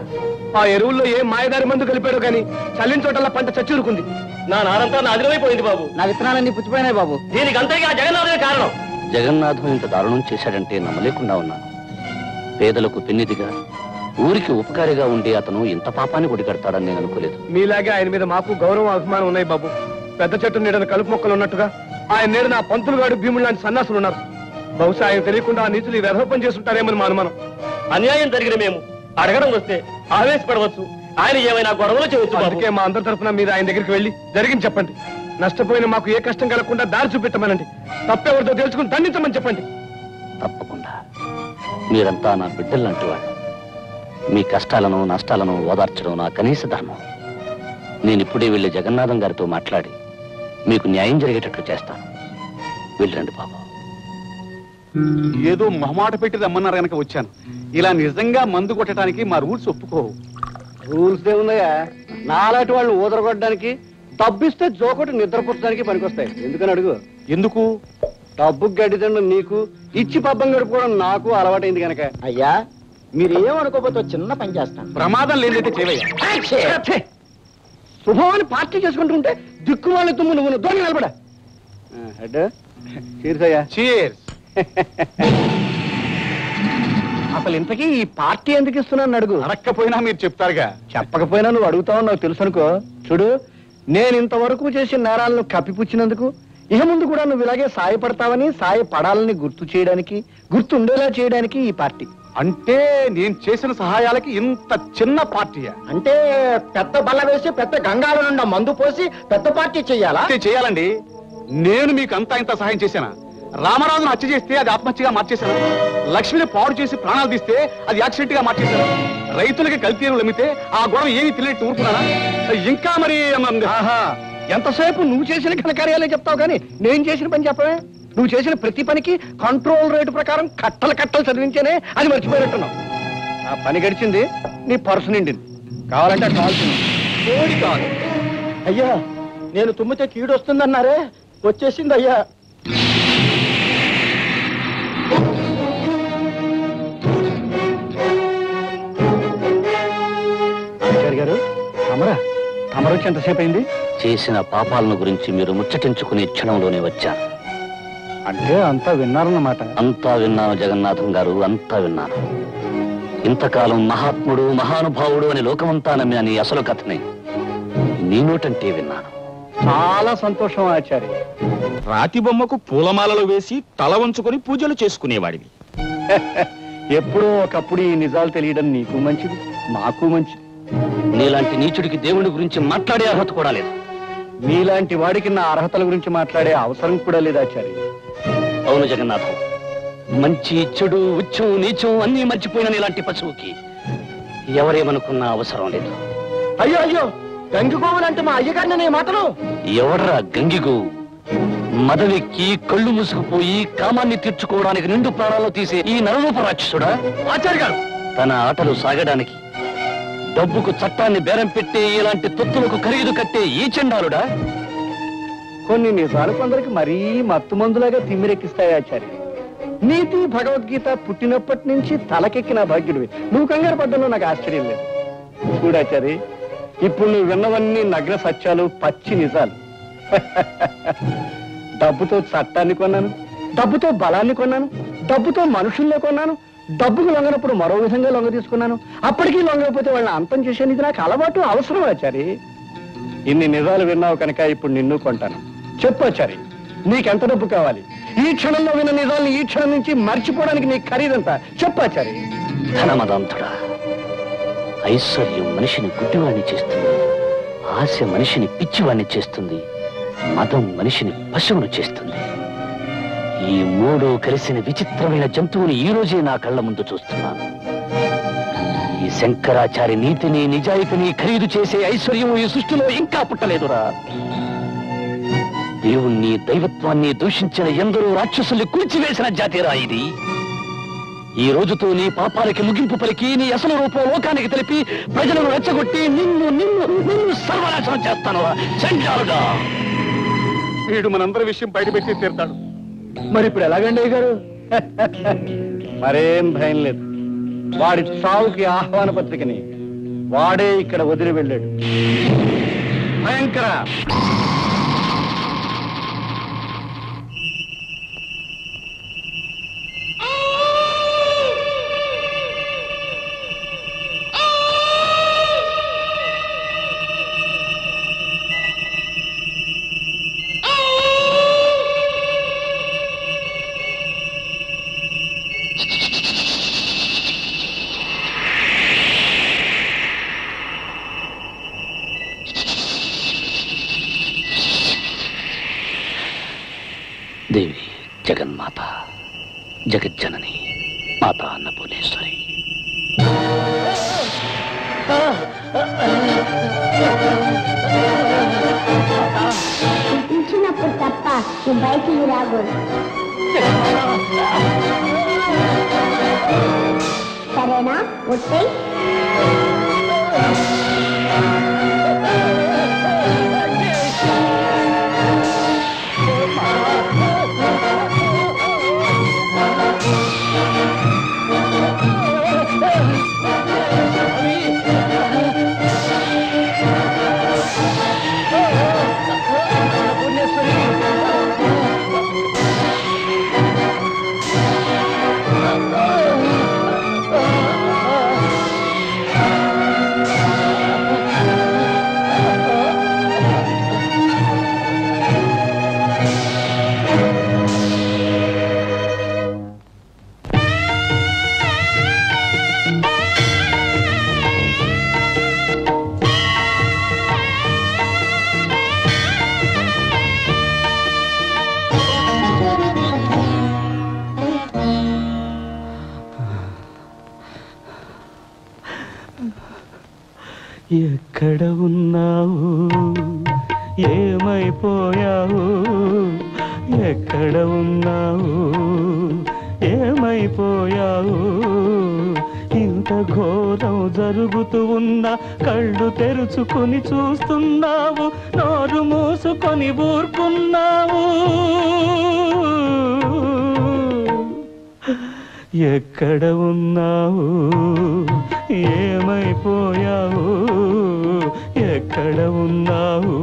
[SPEAKER 4] ఆ ఎరువుల్లో ఏ మాయదారి మందు కలిపాడో కానీ చల్లిన చోటల్లా పంట చచ్చూరుకుంది.
[SPEAKER 8] నా నారంతా నాదిరమైపోయింది బాబు.
[SPEAKER 9] నా విత్తనాలన్నీ పుచ్చిపోయినాయి బాబు.
[SPEAKER 8] దీనికి అంతగా జగన్నాథుడే కారణం.
[SPEAKER 2] జగన్నాథం ఇంత దారుణం చేశాడంటే నమ్మలేకుండా ఉన్నాను. పేదలకు పెన్నిదిగా, ఊరికి ఉపకారిగా ఉండి అతను ఇంత పాపాన్ని ఒడిగడతాడని నేను అనుకోలేదు.
[SPEAKER 4] మీలాగే ఆయన మీద మాకు గౌరవం అభిమానం ఉన్నాయి బాబు. పెద్ద చెట్టు నీడన కలుపు మొక్కలు ఉన్నట్టుగా ఆయన నీడన ఆ పంతులుగాడు భీముడు లాంటి సన్నాసులు ఉన్నారు. బహుశా ఆయన తెలియకుండా ఆ నీతులు వ్యధోపం చేస్తుంటారేమని మా అనుమానం.
[SPEAKER 8] అన్యాయం జరిగిన మేము అడగడం వస్తే ఆవేశపడవచ్చు, ఆయన ఏమైనా గొడవలు చేయవచ్చు.
[SPEAKER 4] అందుకే మా అందరి తరఫున మీరు ఆయన దగ్గరికి వెళ్ళి జరిగింది చెప్పండి. నష్టపోయిన మాకు ఏ కష్టం కలగకుండా దారి చూపెట్టమనండి. తప్పెవరితో తెలుసుకుని దండించమని చెప్పండి.
[SPEAKER 2] తప్పకుండా. మీరంతా నా బిడ్డలంటూ వాళ్ళు. మీ కష్టాలను నష్టాలను ఓదార్చడం నా కనీస ధర్మం. నేను ఇప్పుడే వెళ్ళి జగన్నాథం గారితో మాట్లాడి మీకు న్యాయం జరిగేటట్లు చేస్తాను. వెళ్ళండి బాబు.
[SPEAKER 6] ఏదో మొహమాట పెట్టి రమ్మన్నారు కనుక వచ్చాను. ఇలా నిజంగా మందు కొట్టడానికి మా రూల్స్ ఒప్పుకోవు.
[SPEAKER 4] రూల్స్ ఏమున్నాయా? నాలాంటి వాళ్ళు ఊదరగొట్టడానికి, డబ్బిస్తే జోకొట్టి నిద్రపుచ్చడానికి పనికొస్తాయి. ఎందుకని అడుగు.
[SPEAKER 6] ఎందుకు?
[SPEAKER 4] డబ్బు గడ్డి తినడం నీకు, ఇచ్చి పబ్బం గడుపుకోవడం నాకు అలవాటైంది కనుక.
[SPEAKER 9] అయ్యా మీరేమనుకోకపోతే చిన్న పని చేస్తాను.
[SPEAKER 6] ప్రమాదం లేదైతే చేయవయ్యా.
[SPEAKER 4] శుభమని పార్టీ చేసుకుంటుంటే దిక్కు వాళ్ళ తుమ్ము నువ్వు దోని నిలబడా. చీర్సయ్యా.
[SPEAKER 6] చీర్స్.
[SPEAKER 4] అసలు ఇంతకీ ఈ పార్టీ ఎందుకు ఇస్తున్నాను అడుగు.
[SPEAKER 6] అడక్కపోయినా మీరు చెప్తారుగా.
[SPEAKER 4] చెప్పకపోయినా నువ్వు అడుగుతావు నాకు తెలుసు అనుకో. చూడు, నేను ఇంతవరకు చేసిన నేరాలను కప్పిపుచ్చినందుకు ఇక ముందు కూడా నువ్వు ఇలాగే సాయపడతావని, సాయపడాలని గుర్తు చేయడానికి, గుర్తుండేలా చేయడానికి ఈ పార్టీ.
[SPEAKER 6] అంటే నేను చేసిన సహాయాలకి ఇంత చిన్న పార్టీయా?
[SPEAKER 9] అంటే పెద్ద బల్ల వేసి పెద్ద గంగాల నుండి మందు పోసి పెద్ద పార్టీ చెయ్యాలా?
[SPEAKER 6] చేయాలండి. నేను మీకు అంతా ఇంత సహాయం చేశానా? రామరాజును హత్య చేస్తే అది ఆత్మహత్యగా మార్చేశాను. లక్ష్మిని పాడు చేసి ప్రాణాలు తీస్తే అది యాక్సిడెంట్ గా మార్చేశాను. రైతులకి కల్తీ ఎరువులు అమ్మితే ఆ గొడవ ఏమీ తెలియట్టు ఊరుకున్నానా? ఇంకా మరి
[SPEAKER 4] ఎంతసేపు నువ్వు చేసిన ఘనకార్యాలే చెప్తావు కానీ నేను చేసిన పని చెప్పవే. నువ్వు చేసిన ప్రతి పనికి కంట్రోల్ రేటు ప్రకారం కట్టలు కట్టలు చదివించేనే అది మర్చిపోయినట్టున్నావు. ఆ పని గడిచింది, నీ పర్సు నిండింది. కావాలంటే కావాలి.
[SPEAKER 9] అయ్యా నేను తుమ్మితే కీడు వస్తుందన్నారే, వచ్చేసింది అయ్యా.
[SPEAKER 4] ఆచార్య గారు, తమరు వచ్చి ఎంతసేపు అయింది?
[SPEAKER 2] చేసిన పాపాలను గురించి మీరు ముచ్చటించుకునే క్షణంలోనే వచ్చాను.
[SPEAKER 4] అంటే అంతా విన్నారన్నమాట.
[SPEAKER 2] అంతా విన్నాను జగన్నాథం గారు, అంతా విన్నాను. ఇంతకాలం మహాత్ముడు, మహానుభావుడు అని లోకమంతా నమ్మిన నీ అసలు కథని నీ నోటంటే విన్నాను.
[SPEAKER 4] చాలా సంతోషం ఆచార్య.
[SPEAKER 10] రాతి బొమ్మకు పూలమాలలు వేసి తల వంచుకొని పూజలు చేసుకునేవాడివి.
[SPEAKER 4] ఎప్పుడో ఒకప్పుడు ఈ నిజాలు తెలియడం నీకు మంచిది, మాకు మంచిది.
[SPEAKER 2] నీలాంటి నీచుడికి దేవుడి గురించి మాట్లాడే అర్హత కూడా లేదు.
[SPEAKER 4] నీలాంటి వాడికి నా అర్హతల గురించి మాట్లాడే అవసరం కూడా లేదు ఆచార్య.
[SPEAKER 2] అవును జగన్నాథం, మంచి చెడు ఉచ్చం నీచం అన్నీ మర్చిపోయిన నీలాంటి పశువుకి ఎవరేమనుకున్నా అవసరం లేదు.
[SPEAKER 9] అయ్యో అయ్యో, గంగిగోవులంటే మా అయ్యగారిని మాటలు.
[SPEAKER 2] ఎవడ్రా గంగిగో? మదవెక్కి కళ్ళు మూసుకుపోయి కామాన్ని తీర్చుకోవడానికి నిండు ప్రాణాలు తీసే ఈ నరరూప రాక్షసుడా?
[SPEAKER 4] ఆచార్య గారు,
[SPEAKER 2] తన ఆటలు సాగడానికి డబ్బుకు చట్టాన్ని బేరం పెట్టే ఇలాంటి తొత్తులకు ఖరీదు కట్టే ఈ చండాలుడా?
[SPEAKER 4] కొన్ని నిజాలు కొందరికి మరీ మత్తు మందులాగా తిమ్మిరెక్కిస్తాయి ఆచార్య. నీతి భగవద్గీత పుట్టినప్పటి నుంచి తలకెక్కిన భాగ్యుడివి. నువ్వు కంగారు పడ్డాను నాకు ఆశ్చర్యం లేదు. చూడాచారి, ఇప్పుడు నువ్వు విన్నవన్నీ నగ్న సత్యాలు, పచ్చి నిజాలు. డబ్బుతో చట్టాన్ని కొన్నాను, డబ్బుతో బలాన్ని కొన్నాను, డబ్బుతో మనుషుల్ని కొన్నాను, డబ్బుకు లొంగనప్పుడు మరో విధంగా లొంగ తీసుకున్నాను. అప్పటికీ లొంగకపోతే వాళ్ళని అంతం చేశాను. ఇది నాకు అలవాటు, అవసరం ఆచారి. ఇన్ని నిజాలు విన్నావు కనుక ఇప్పుడు నిన్ను కొంటాను. చెప్పు ఆచారి, నీకెంత డబ్బు కావాలి? ఈ క్షణంలో విన్న నిజాలను ఈ క్షణం నుంచి మర్చిపోవడానికి నీకు ఖరీదంతా చెప్పు ఆచారి.
[SPEAKER 2] ధనమదాంతుడా, ఐశ్వర్యం మనిషిని గుడ్డివాణ్ణి చేస్తుంది, ఆశ మనిషిని పిచ్చివాణ్ణి చేస్తుంది, మదం మనిషిని పశువును చేస్తుంది. ఈ మూడు కలిసిన విచిత్రమైన జంతువుని ఈ రోజే నా కళ్ళ ముందు చూస్తున్నాను. ఈ శంకరాచారి నీతిని నిజాయితీని ఖరీదు చేసే ఐశ్వర్యం ఈ సృష్టిలో ఇంకా పుట్టలేదురా. దేవుణ్ణి దైవత్వాన్ని దూషించిన ఎందరో రాక్షసుల్ని కూల్చివేసిన జాతిరా ఇది. ఈ రోజుతో నీ పాపాలకి ముగింపు పలికి నీ అసలు రూపం లోకానికి తెలిపి ప్రజలను రెచ్చగొట్టి నిన్ను నిన్ను నిన్ను సర్వనాశనం చేస్తాను చండాలుగా.
[SPEAKER 6] వీడు మనందరి విషయం బయటపెట్టి తీరుతాడు.
[SPEAKER 4] మరి ఇప్పుడు ఎలాగండి అయ్య గారు? మరేం భయం లేదు. వాడి చావుకి ఆహ్వాన పత్రికని వాడే ఇక్కడ వదిలి వెళ్ళాడు. భయంకర
[SPEAKER 2] దేవి జగన్మాత, జగజ్జనని, మాత అన్నపూర్ణేశ్వరి.
[SPEAKER 7] పిలిచినప్పుడు తప్ప నువ్వు బయటికి రాకూడదు. సరేనా? వస్తే
[SPEAKER 11] ఎక్కడ ఉన్నావు, ఏమైపోయావు? ఎక్కడ ఉన్నావు, ఏమైపోయావు? ఇంత ఘోరం జరుగుతూ ఉన్నా కళ్ళు తెరుచుకుని చూస్తున్నావు, నోరు మూసుకొని ఊరుకున్నావు. ఎక్కడ ఉన్నావు, ఏమైపోయావు? ఎక్కడ ఉన్నావు,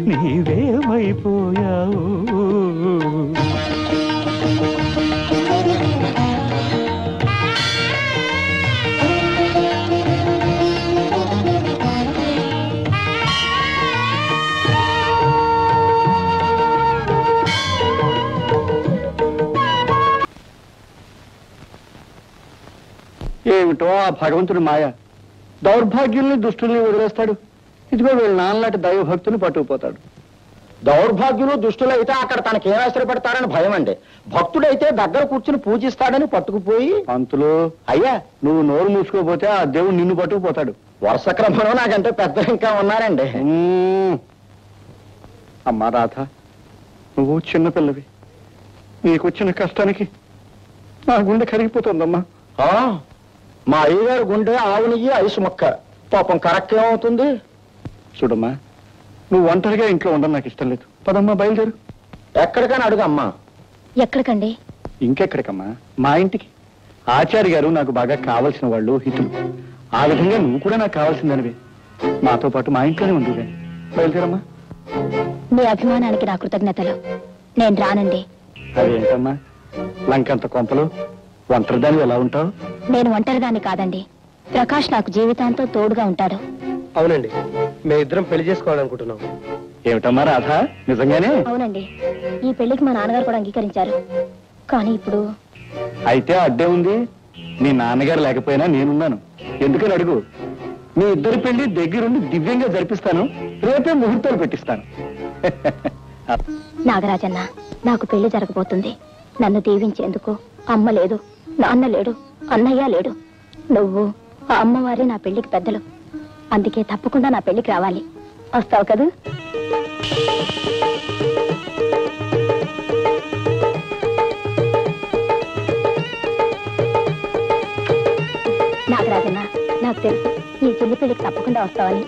[SPEAKER 11] నీవేమైపోయావు?
[SPEAKER 4] ఏమిటో ఆ భగవంతుడి మాయ. దౌర్భాగ్యుల్ని దుష్టుల్ని వదిలేస్తాడు. ఇదిగో వీళ్ళ నాన్నలాంటి దైవభక్తులు పట్టుకుపోతాడు.
[SPEAKER 9] దౌర్భాగ్యులు దుష్టులు అయితే అక్కడ తనకేం ఆశ్రయపడతారని భయం అండి. భక్తుడైతే దగ్గర కూర్చుని పూజిస్తాడని పట్టుకుపోయి,
[SPEAKER 4] పంతులు అయ్యా నువ్వు నోరు మూసుకోపోతే ఆ దేవుడు నిన్ను పట్టుకుపోతాడు.
[SPEAKER 9] వరుస క్రమంలో నాకంటే పెద్ద ఇంకా ఉన్నారండి.
[SPEAKER 4] అమ్మా రాధ, నువ్వు చిన్నపిల్లవి, నీకొచ్చిన కష్టానికి నా గుండె కరిగిపోతుందమ్మా.
[SPEAKER 9] మా అయ్యగారు గుండె ఆవు నెయ్యి ఐసు మొక్క, పాపం కరెక్ట్ ఏమవుతుంది?
[SPEAKER 4] చూడమ్మా, నువ్వు ఒంటరిగా ఇంట్లో ఉండడం నాకు ఇష్టం లేదు. పదమ్మా బయలుదేరు.
[SPEAKER 9] ఎక్కడికైనా అడుగమ్మా.
[SPEAKER 3] ఎక్కడికండి?
[SPEAKER 4] ఇంకెక్కడికమ్మా, మా ఇంటికి. ఆచార్య గారు నాకు బాగా కావలసిన వాళ్ళు, హితులు. ఆ విధంగా నువ్వు కూడా నాకు కావాల్సిందనివే. మాతో పాటు మా ఇంట్లోనే ఉంది. బయలుదేరమ్మా.
[SPEAKER 3] మీ అభిమానానికి నా కృతజ్ఞతలు. నేను రానండి.
[SPEAKER 4] అదేంటమ్మా, లంకంత కొంపలు ఒంటరిదాన్ని ఎలా ఉంటావు?
[SPEAKER 3] నేను ఒంటరిదాన్ని కాదండి. ప్రకాష్ నాకు జీవితాంతం తోడుగా ఉంటాడు.
[SPEAKER 8] అవునండి, మేమిద్దరం పెళ్లి చేసుకోవాలనుకుంటున్నాం.
[SPEAKER 4] ఏమిటమ్మా రాధ, నిజంగానే?
[SPEAKER 3] అవునండి, ఈ పెళ్లికి మా నాన్నగారు కూడా అంగీకరించారు. కానీ ఇప్పుడు
[SPEAKER 4] అయితే అడ్డే ఉంది. నీ నాన్నగారు లేకపోయినా నేనున్నాను. ఎందుకని అడుగు. మీ ఇద్దరి పెళ్లి దగ్గరుండి దివ్యంగా జరిపిస్తాను. రేపే ముహూర్తాలు పెట్టిస్తాను.
[SPEAKER 3] నాగరాజన్న, నాకు పెళ్లి జరగబోతుంది. నన్ను దీవించేందుకు అమ్మ లేదు, నాన్న లేడు, అన్నయ్య లేడు. నువ్వు ఆ అమ్మవారే నా పెళ్లికి పెద్దలు. అందుకే తప్పకుండా నా పెళ్లికి రావాలి. వస్తావు కదూ? నాగరాజన్న, నాకు తెలుసు ఈ చెల్లి పెళ్లికి తప్పకుండా వస్తావని.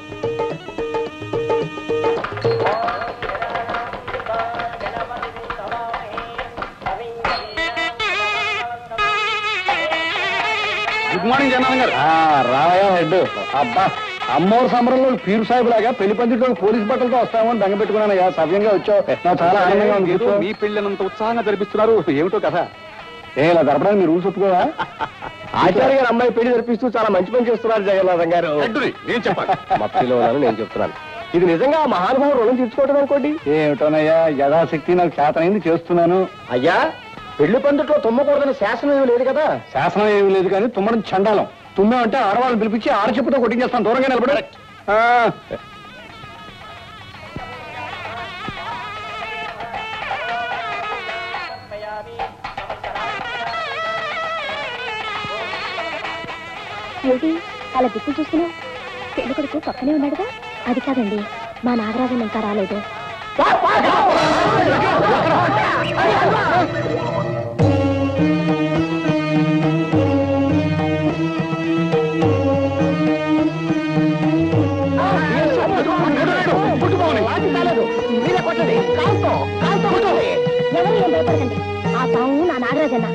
[SPEAKER 6] గుడ్ మార్నింగ్ జనార్దన్ గారు.
[SPEAKER 4] రావయ్యా హెడ్. అబ్బా, అమ్మోరు సంబరంలో పీరు సాహిబ్ లాగా పెళ్లి పందిట్లో పోలీస్ బట్టలతో వస్తామని దంగ పెట్టుకున్నానయ్యా. సవ్యంగా వచ్చావు. నాకు చాలా ఆనందంగా ఉంది.
[SPEAKER 6] ఏదో మీ పెళ్ళినంత ఉత్సాహంగా జరిపిస్తున్నారు, ఏమిటో కదా.
[SPEAKER 4] ఇలా జరపడానికి మీరు రూల్స్ ఒప్పుకోవా? ఆచార్య గారు అమ్మాయి పెళ్లి జరిపిస్తూ చాలా మంచి పని చేస్తున్నారు జగన్నాథం గారు.
[SPEAKER 6] నేను చెప్పాలి.
[SPEAKER 4] మత్తిలో ఉన్నాను, నేను చెప్తున్నాను. ఇది నిజంగా మహానుభావం రుణం తీర్చుకోవటం అనుకోండి. ఏమిటోనయ్యా, యథాశక్తి నాకు చేతనైంది చేస్తున్నాను.
[SPEAKER 9] అయ్యా, పెళ్లి పందిట్లో తుమ్మకూడదని శాసనం ఏమి లేదు కదా?
[SPEAKER 4] శాసనం ఏమి లేదు కానీ తుమ్మడం చండాలం. తుమ్మామంటే ఆడవాళ్ళని పిలిపించి ఆడచెప్పుతో కొట్టించేస్తాను. దూరంగా నిలబడి.
[SPEAKER 3] ఏంటి అలా దిక్కులు చూస్తున్నావు? పెళ్లి కొడుకు పక్కనే ఉన్నాడుగా. అది కాదండి, మా నాగరాజన్ ఇంకా రాలేదు. ఎవరు ఏం భయపడకండి. ఆ పాము నా నాగరాజన్న.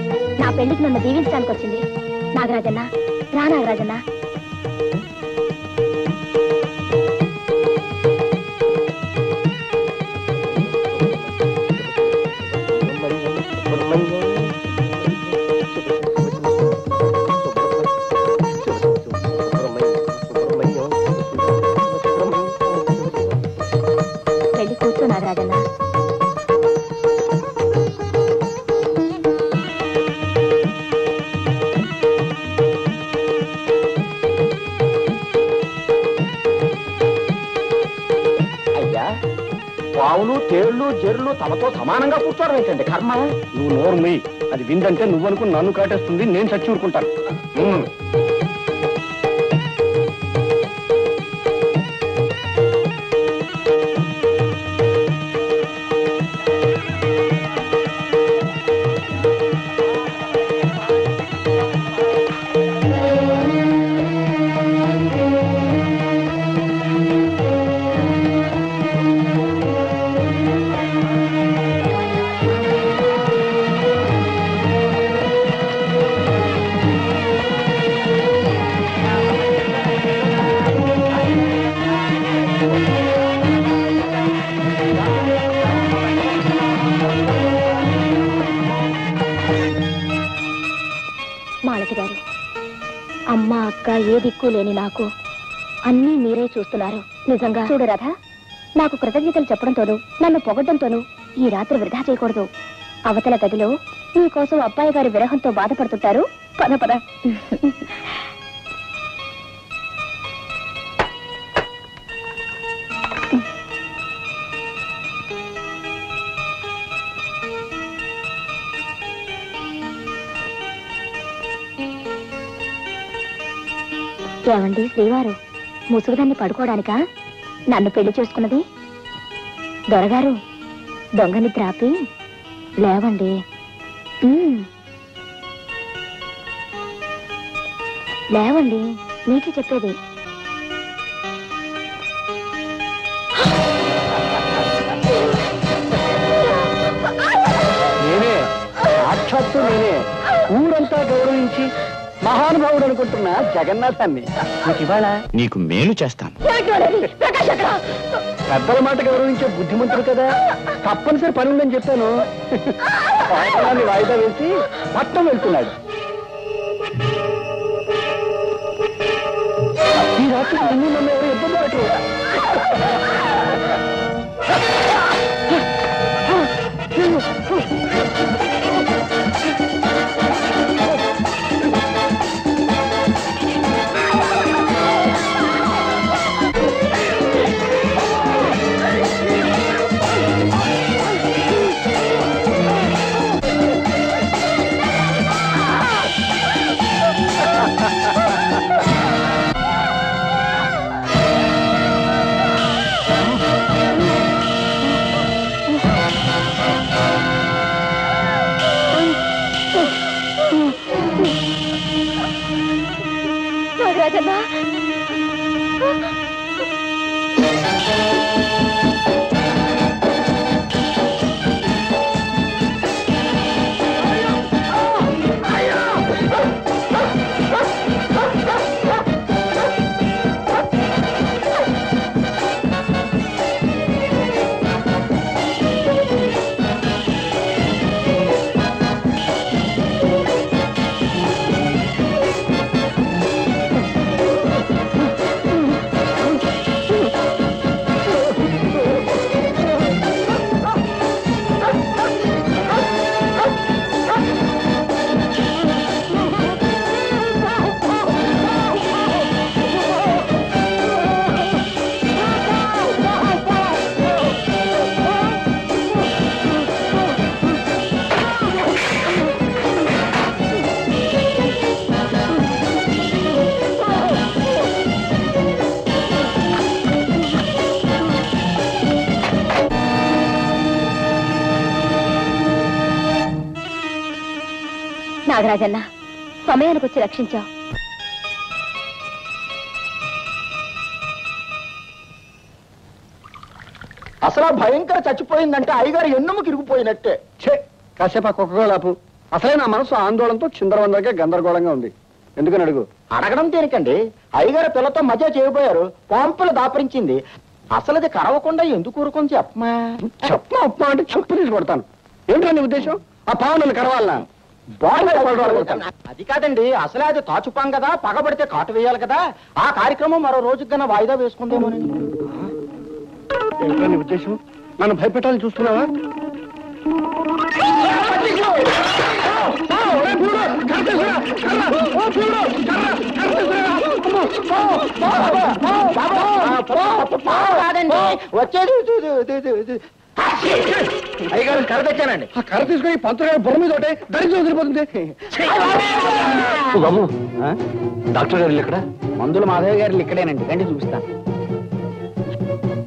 [SPEAKER 3] నా పెళ్లికి నన్ను దీవించడానికి వచ్చింది. నాగరాజన్న, రా నాగరాజన్న. పెళ్లి కూర్చో నాగరాజన్న.
[SPEAKER 9] పావులు, తేళ్లు, జెర్లు తమతో సమానంగా కూర్చోవడం ఏంటండి కర్మ?
[SPEAKER 4] నువ్వు నోరు మొయ్యి. అది విందంటే నువ్వు అనుకుని నన్ను కాటేస్తుంది. నేను చచ్చి ఊరుకుంటాను.
[SPEAKER 3] మాలతి గారు, అమ్మ అక్క ఏ దిక్కు లేని నాకు అన్నీ మీరే చూస్తున్నారు. నిజంగా చూడు రాధా, నాకు కృతజ్ఞతలు చెప్పడంతోనూ నన్ను పొగడ్డంతోనూ ఈ రాత్రి వృధా చేయకూడదు. అవతల గదిలో మీకోసం అబ్బాయి గారి విరహంతో బాధపడుతుంటారు. పద పద. ఏమండి శ్రీవారు, ముసుగుదాన్ని పడుకోవడానికా నన్ను పెళ్లి చేసుకున్నది? దొరగారు, దొంగ నిద్ర ఆపి లేవండి. లేవండి, నీకే చెప్పేది.
[SPEAKER 4] నేనే, సాక్షాత్తు నేనే, ఊరంతా గౌరవించి మహానుభావుడు అనుకుంటున్నా జగన్నాథాన్ని. ఇవాళ
[SPEAKER 10] నీకు మేలు చేస్తాను.
[SPEAKER 4] పెద్దల మాట గౌరవించే బుద్ధిమంతుడు కదా, తప్పనిసరి పని ఉందని చెప్పాను. వాయిదా వేసి పట్నం వెళ్తున్నాడు.
[SPEAKER 3] నాగరాజన్న సమయానికి వచ్చి రక్షించావు.
[SPEAKER 9] అసలు భయంకర చచ్చిపోయిందంటే అయ్యగారు ఎన్నుముకి ఇరిగిపోయినట్టే.
[SPEAKER 4] కాసేపు ఆ కుక్కగోలాపు. అసలే నా మనసు ఆందోళనతో చిందరవందరగా గందరగోళంగా ఉంది. ఎందుకని అడుగు.
[SPEAKER 9] అడగడం దేనికండి? అయ్యగారు పిల్లతో మధ్య చేయబోయారు, పంపులు దాపరించింది. అసలు అది కరవకుండా ఎందుకు ఊరుకొని చెప్పమా
[SPEAKER 4] ఉప్మా అంటే చెప్పు తీసి కొడతాను. ఏంటో నీ ఉద్దేశం? ఆ పావు నన్ను కరవాలనా?
[SPEAKER 9] అది కాదండి, అసలే అది తాచుపాం కదా, పగబడితే కాటు వేయాలి కదా. ఆ కార్యక్రమం మరో రోజుకి కన్నా వాయిదా వేసుకుందేమోనండి.
[SPEAKER 4] ఏంటో నీ ఉద్దేశం? నన్ను భయపెట్టాలని చూస్తున్నావా?
[SPEAKER 9] కాదండి వచ్చేది అయ్యగారు కర్ర తెచ్చానండి.
[SPEAKER 4] ఆ కర్ర తీసుకుని పంతులు బొమ్మ మీద ఒకటే దరిద్రం వదిలిపోతుంది.
[SPEAKER 2] బాబు డాక్టర్ గారు ఇక్కడ?
[SPEAKER 9] మందులు మాధవ్ గారు ఇక్కడేనండి, రండి చూపిస్తాను.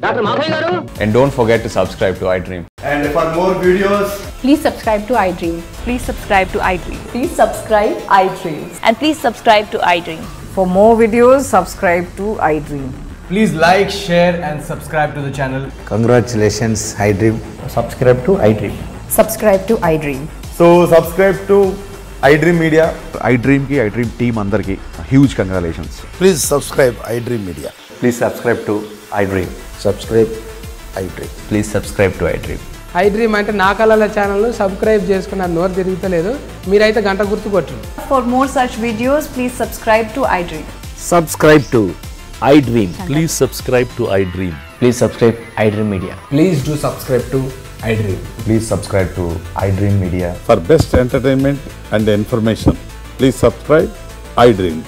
[SPEAKER 9] డాక్టర్ మాధవ్ గారు.
[SPEAKER 12] And don't forget to subscribe to iDream.
[SPEAKER 13] And for more videos,
[SPEAKER 14] please subscribe to iDream.
[SPEAKER 15] Please subscribe to iDream.
[SPEAKER 14] Please subscribe iDream.
[SPEAKER 15] And please subscribe to iDream.
[SPEAKER 14] For more videos, subscribe to iDream.
[SPEAKER 13] please like, share and subscribe to the channel.
[SPEAKER 16] Congratulations, iDream.
[SPEAKER 13] Subscribe to iDream.
[SPEAKER 14] Subscribe to iDream.
[SPEAKER 17] So subscribe to iDream Media. iDream ki iDream team andarki huge congratulations.
[SPEAKER 16] Please subscribe iDream Media.
[SPEAKER 12] Please subscribe to iDream.
[SPEAKER 16] Subscribe iDream.
[SPEAKER 12] Please subscribe to iDream.
[SPEAKER 18] iDream అంటే నా కళల channel subscribe చేసుకున్న నోరు తిరుగుతలేదు, మీరైతే గంట గుర్తు కొట్టండి.
[SPEAKER 15] For more such videos, please subscribe to iDream.
[SPEAKER 2] Subscribe to iDream.
[SPEAKER 11] Please subscribe to iDream.
[SPEAKER 12] Please subscribe iDream Media.
[SPEAKER 13] Please do subscribe to iDream.
[SPEAKER 17] Please subscribe to iDream Media.
[SPEAKER 19] For best entertainment and information, please subscribe iDream.